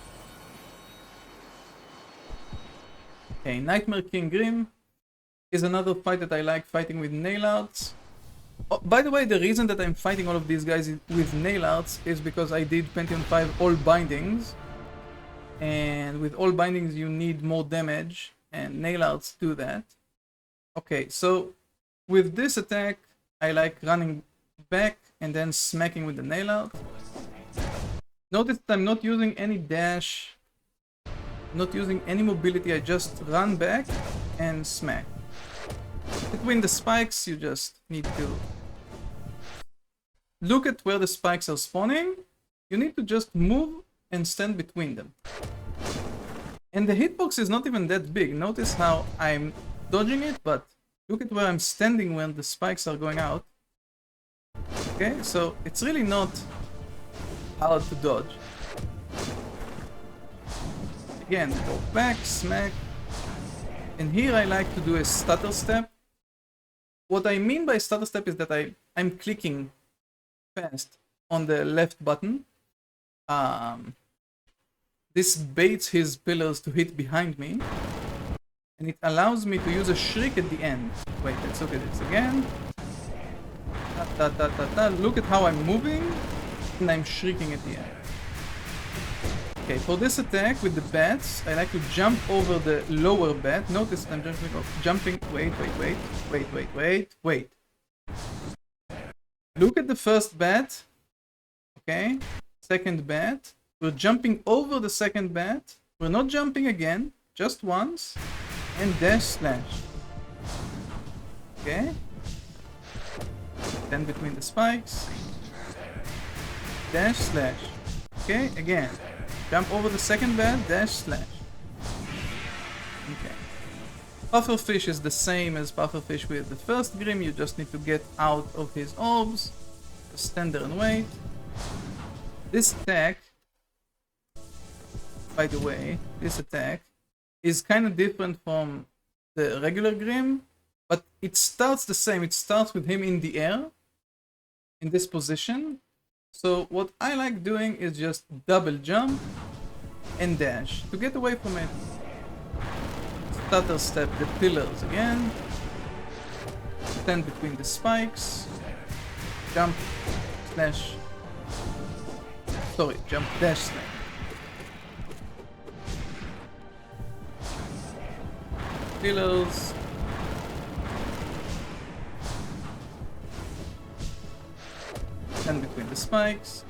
Okay, Nightmare King Grim is another fight that I like fighting with nail outs. Oh, by the way, the reason that I'm fighting all of these guys with nail outs is because I did Pantheon 5 all bindings. And with all bindings you need more damage, and nail outs do that. Okay, so with this attack I like running back and then smacking with the nail out. Notice that I'm not using any dash, not using any mobility, I just run back and smack. Between the spikes you just need to look at where the spikes are spawning. You need to just move and stand between them. And the hitbox is not even that big. Notice how I'm dodging it, but look at where I'm standing when the spikes are going out. Okay, so it's really not hard to dodge. Again, go back, smack. And here I like to do a stutter step. What I mean by stutter step is that I'm clicking fast on the left button. This baits his pillars to hit behind me. And it allows me to use a Shriek at the end. Wait, let's look at this again. Look at how I'm moving, and I'm shrieking at the end. Okay, for this attack with the bats, I like to jump over the lower bat. Notice I'm jumping. Wait. Look at the first bat. Okay, second bat. We're jumping over the second bat. We're not jumping again, just once. And dash slash. Okay. Then between the spikes. Dash slash. Okay, again. Jump over the second bat, dash slash. Okay. Pufferfish is the same as Pufferfish with the first Grim. You just need to get out of his orbs. Just stand there and wait. This attack, by the way, this attack is kind of different from the regular Grim, but it starts the same. It starts with him in the air, in this position. So what I like doing is just double jump and dash to get away from it. Stutter step the pillars again. Stand between the spikes. Jump slash. Sorry, jump dash slash. Pillars. spikes.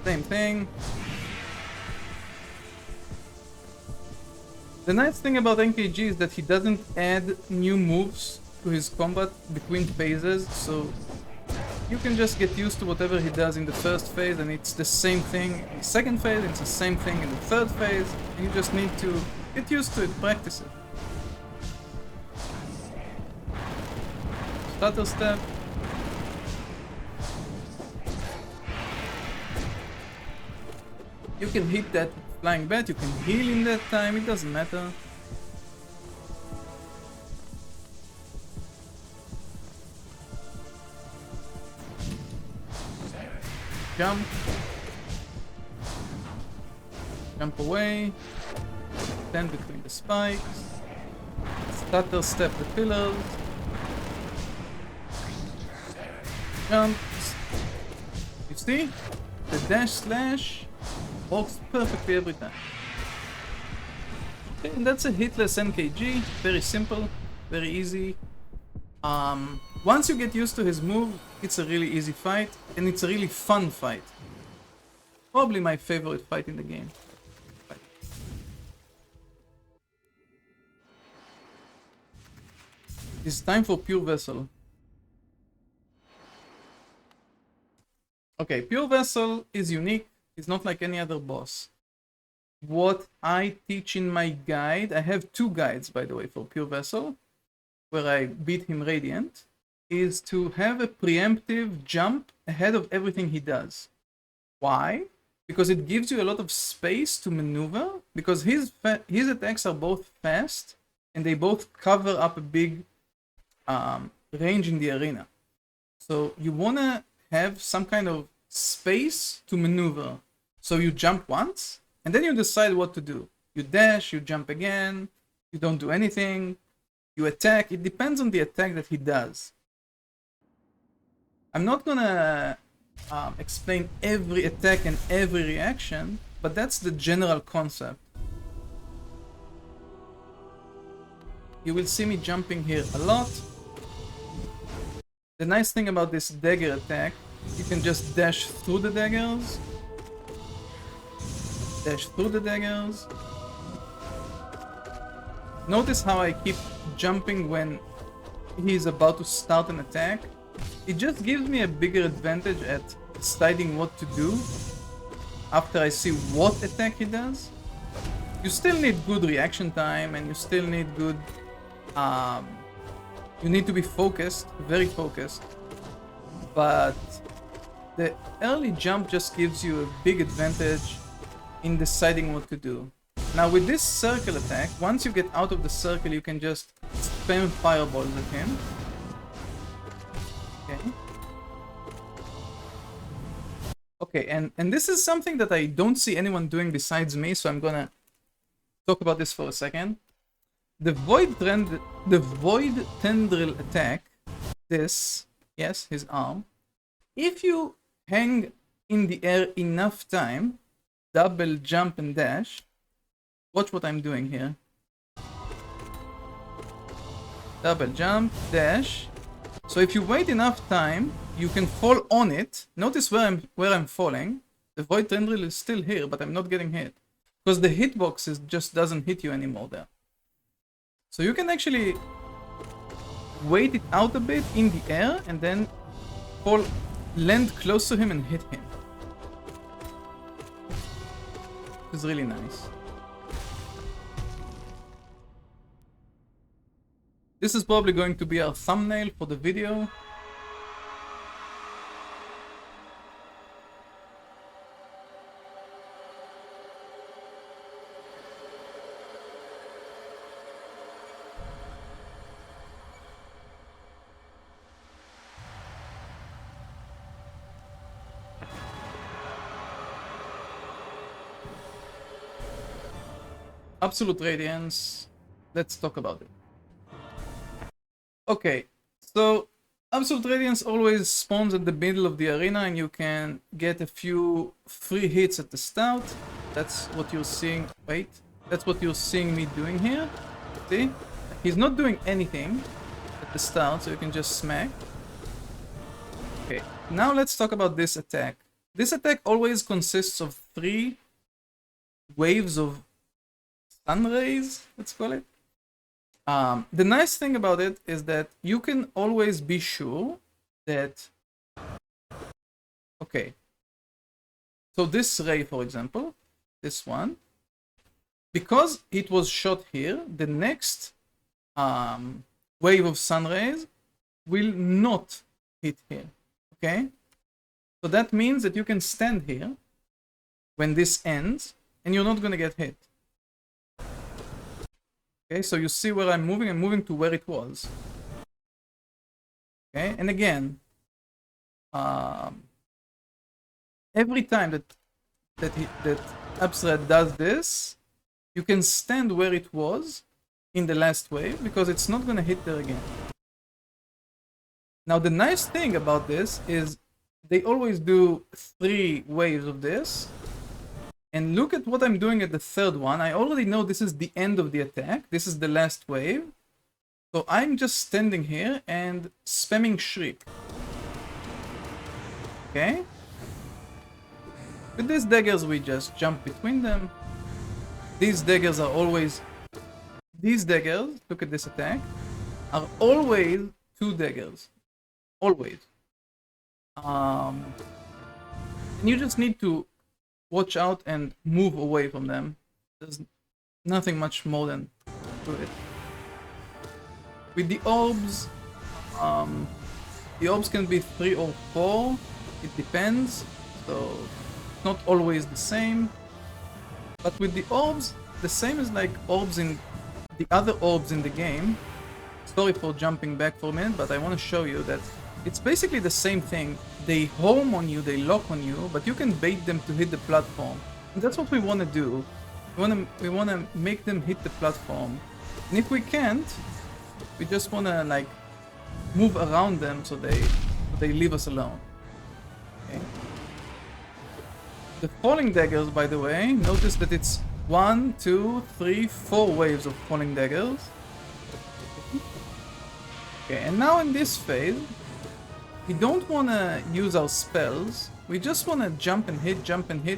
Same thing. The nice thing about NKG is that he doesn't add new moves to his combat between phases, so you can just get used to whatever he does in the first phase, and it's the same thing in the second phase, it's the same thing in the third phase, and you just need to get used to it, practice it. Stutter step. You can hit that flying bat, you can heal in that time, it doesn't matter. Jump. Jump away. Stand between the spikes. Stutter step the pillars. Jump. You see? The dash slash works perfectly every time. Okay, and that's a hitless NKG. Very simple, very easy. Once you get used to his move, it's a really easy fight, and it's a really fun fight. Probably my favorite fight in the game. It's time for Pure Vessel. Okay, Pure Vessel is unique. It's not like any other boss. What I teach in my guide, I have 2 guides by the way for Pure Vessel, where I beat him Radiant, is to have a preemptive jump ahead of everything he does. Why? Because it gives you a lot of space to maneuver, because his attacks are both fast and they both cover up a big range in the arena. So you want to have some kind of space to maneuver. So you jump once and then you decide what to do. You dash, you jump again, you don't do anything, you attack. It depends on the attack that he does. I'm not gonna explain every attack and every reaction, but that's the general concept. You will see me jumping here a lot. The nice thing about this dagger attack, you can just dash through the daggers. Dash through the daggers. Notice how I keep jumping when he's about to start an attack. It just gives me a bigger advantage at deciding what to do after I see what attack he does. You still need good reaction time, and you still need good... you need to be focused, very focused. But the early jump just gives you a big advantage in deciding what to do. Now with this circle attack, once you get out of the circle, you can just spam fireballs at him. Okay, and this is something that I don't see anyone doing besides me, so I'm gonna talk about this for a second. The Void Tendril attack, this, yes, his arm, if you hang in the air enough time, double jump and dash, watch what I'm doing here. Double jump, dash. So if you wait enough time, you can fall on it. Notice where I'm falling. The Void Tendril is still here, but I'm not getting hit. Because the hitbox just doesn't hit you anymore there. So you can actually wait it out a bit in the air and then land close to him and hit him. It's really nice. This is probably going to be our thumbnail for the video. Absolute Radiance. Let's talk about it. Okay, so Absolute Radiance always spawns at the middle of the arena, and you can get a few free hits at the start. That's what you're seeing. Wait, that's what you're seeing me doing here. See? He's not doing anything at the start, so you can just smack. Okay, now let's talk about this attack. This attack always consists of 3 waves of sun rays, let's call it. The nice thing about it is that you can always be sure that, okay, so this ray, for example, this one, because it was shot here, the next wave of sun rays will not hit here, okay? So that means that you can stand here when this ends and you're not going to get hit. Okay, so you see where I'm moving to where it was. Okay, and again, every time that Absred does this, you can stand where it was in the last wave because it's not going to hit there again. Now the nice thing about this is they always do 3 waves of this. And look at what I'm doing at the 3rd one. I already know this is the end of the attack. This is the last wave. So I'm just standing here and spamming Shriek. Okay? With these daggers, we just jump between them. These daggers are always... These daggers, look at this attack, are always 2 daggers. Always. And you just need to watch out and move away from them. There's nothing much more than to it. With the orbs can be 3 or 4. It depends. So not always the same. But with the orbs, the same as like orbs in the other orbs in the game. Sorry for jumping back for a minute, but I want to show you that it's basically the same thing. They home on you, they lock on you, but you can bait them to hit the platform. And that's what we want to do. We want to make them hit the platform. And if we can't, we just want to like move around them so they leave us alone. Okay. The falling daggers, by the way, notice that it's 1, 2, 3, 4 waves of falling daggers. Okay, and now in this phase, we don't want to use our spells. We just want to jump and hit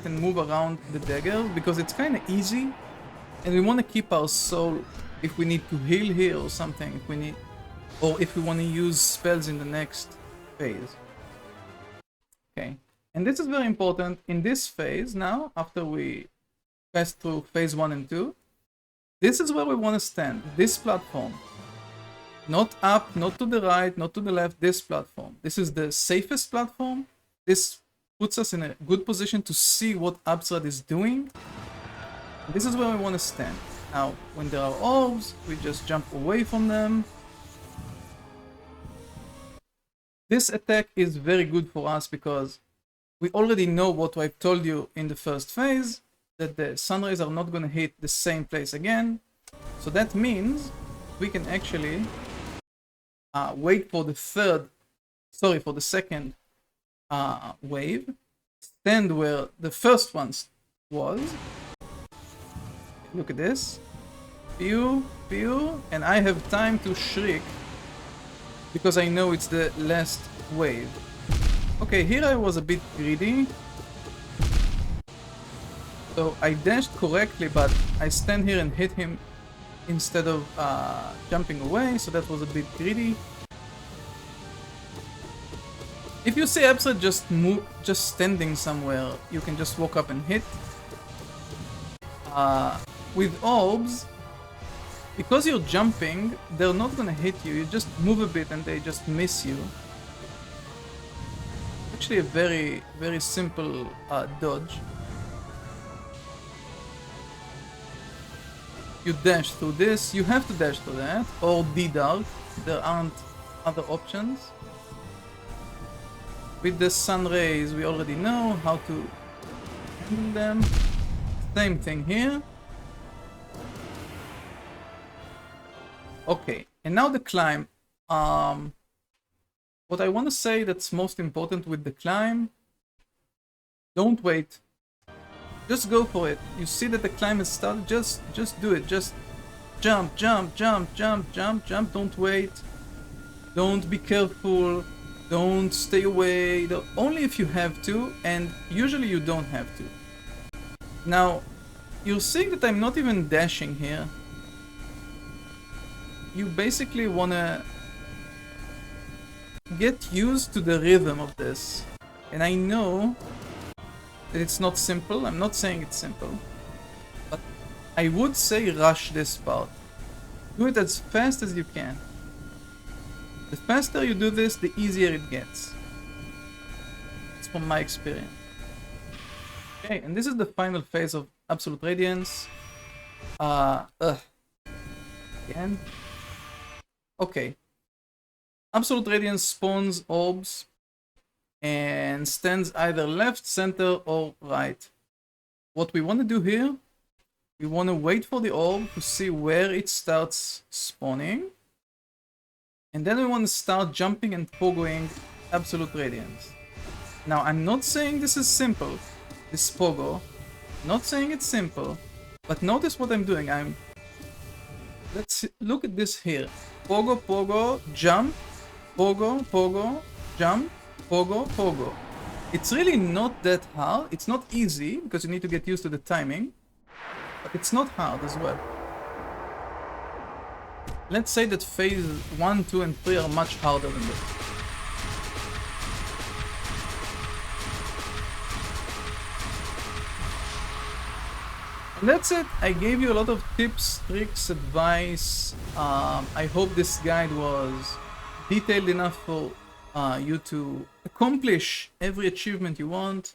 and move around the daggers because it's kind of easy. And we want to keep our soul if we need to heal here or something. If we want to use spells in the next phase. Okay. And this is very important in this phase now, after we pass through phase 1 and 2. This is where we want to stand, this platform. Not up, not to the right, not to the left, this platform. This is the safest platform. This puts us in a good position to see what Absred is doing. This is where we want to stand. Now, when there are orbs, we just jump away from them. This attack is very good for us because we already know what I've told you in the first phase, that the sun rays are not going to hit the same place again. So that means we can actually wait for the second wave, stand where the first one was. Look at this. Pew, pew, and I have time to shriek because I know it's the last wave. Okay, here I was a bit greedy. So I dashed correctly, but I stand here and hit him instead of jumping away, so that was a bit greedy. If you see Absred just standing somewhere, you can just walk up and hit. With orbs, because you're jumping, they're not gonna hit you. You just move a bit and they just miss you. Actually a very, very simple dodge. You dash through this, you have to dash through that, or D-Dart. There aren't other options. With the sun rays, we already know how to handle them. Same thing here. Okay, and now the climb. What I want to say that's most important with the climb, don't wait. Just go for it. You see that the climb has started, just do it. Just jump, jump, jump, jump, jump, jump. Don't wait. Don't be careful. Don't stay away, only if you have to, and usually you don't have to. Now, you're seeing that I'm not even dashing here. You basically wanna get used to the rhythm of this. And I know that it's not simple, I'm not saying it's simple, but I would say rush this part. Do it as fast as you can. The faster you do this, the easier it gets. It's from my experience. Okay, and this is the final phase of Absolute Radiance. Again. Okay. Absolute Radiance spawns orbs and stands either left, center, or right. What we want to do here, we want to wait for the orb to see where it starts spawning. And then we want to start jumping and pogoing Absolute Radiance. Now, I'm not saying this is simple, this pogo. Not saying it's simple, but notice what I'm doing. Let's look at this here. Pogo, pogo, jump, pogo, pogo, jump, pogo, pogo. It's really not that hard. It's not easy because you need to get used to the timing, but it's not hard as well. Let's say that phase 1, 2, and 3 are much harder than this. And that's it. I gave you a lot of tips, tricks, advice. I hope this guide was detailed enough for you to accomplish every achievement you want.